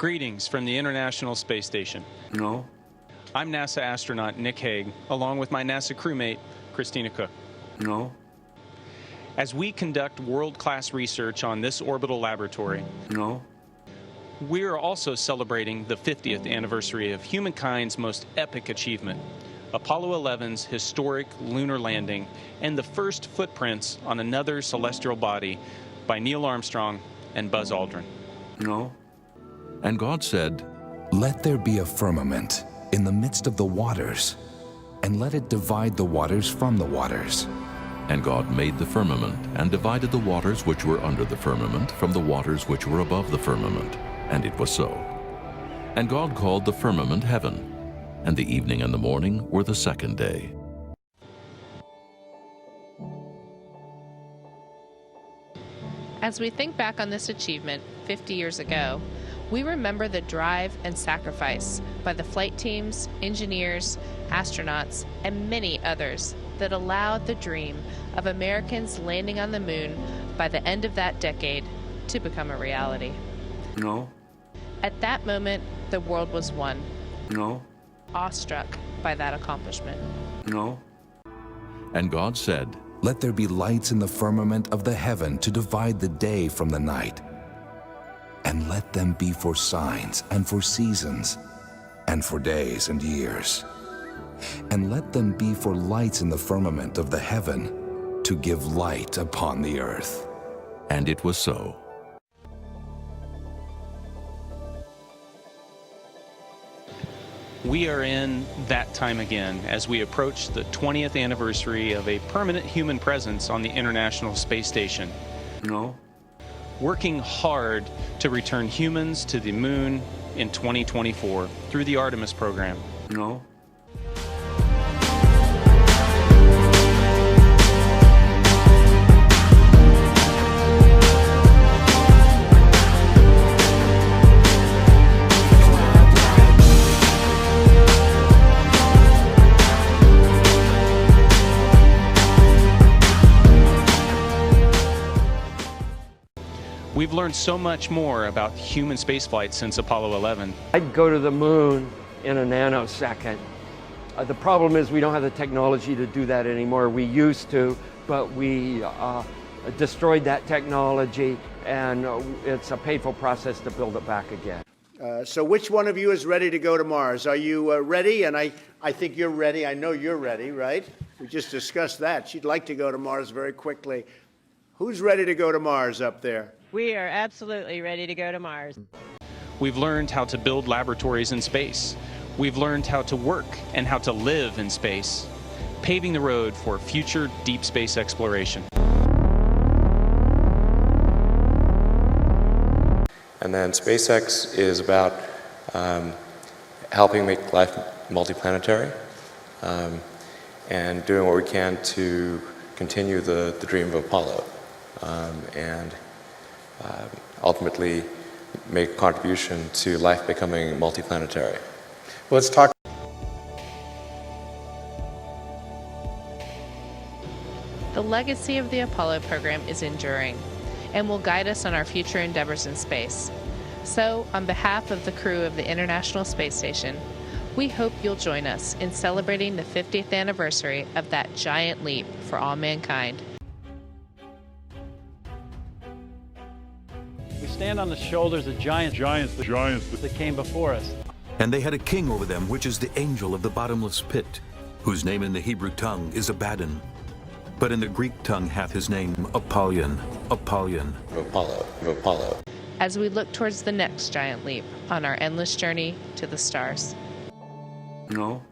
Greetings from the International Space Station. No. I'm NASA astronaut Nick Hague, along with my NASA crewmate, Christina Cook. No. As we conduct world-class research on this orbital laboratory, No. we are also celebrating the 50th anniversary of humankind's most epic achievement, Apollo 11's historic lunar landing and the first footprints on another celestial body by Neil Armstrong and Buzz Aldrin. No. And God said, "Let there be a firmament in the midst of the waters, and let it divide the waters from the waters." And God made the firmament, and divided the waters which were under the firmament from the waters which were above the firmament. And it was so. And God called the firmament heaven, and the evening and the morning were the second day. As we think back on this achievement 50 years ago, we remember the drive and sacrifice by the flight teams, engineers, astronauts, and many others that allowed the dream of Americans landing on the moon by the end of that decade to become a reality. No. At that moment, the world was one, No. awestruck by that accomplishment. No. And God said, "Let there be lights in the firmament of the heaven to divide the day from the night. And let them be for signs and for seasons and for days and years. And let them be for lights in the firmament of the heaven to give light upon the earth." and it was so. We are in that time again as we approach the 20th anniversary of a permanent human presence on the International Space Station, No. working hard to return humans to the moon in 2024 through the Artemis program. No. We've learned so much more about human spaceflight since Apollo 11. I'd go to the moon in a nanosecond. The problem is we don't have the technology to do that anymore. We used to, but we destroyed that technology, and it's a painful process to build it back again. So which one of you is ready to go to Mars? Are you ready? And I think you're ready. I know you're ready, right? We just discussed that. She'd like to go to Mars very quickly. Who's ready to go to Mars up there? We are absolutely ready to go to Mars. We've learned how to build laboratories in space. We've learned how to work and how to live in space, paving the road for future deep space exploration. And then SpaceX is about helping make life multiplanetary and doing what we can to continue the dream of Apollo and ultimately make a contribution to life becoming multiplanetary. Let's talk. The legacy of the Apollo program is enduring and will guide us on our future endeavors in space. So, on behalf of the crew of the International Space Station, we hope you'll join us in celebrating the 50th anniversary of that giant leap for all mankind. We stand on the shoulders of giants that came before us. And they had a king over them, which is the angel of the bottomless pit, whose name in the Hebrew tongue is Abaddon, but in the Greek tongue hath his name Apollyon. Apollo. As we look towards the next giant leap on our endless journey to the stars. No.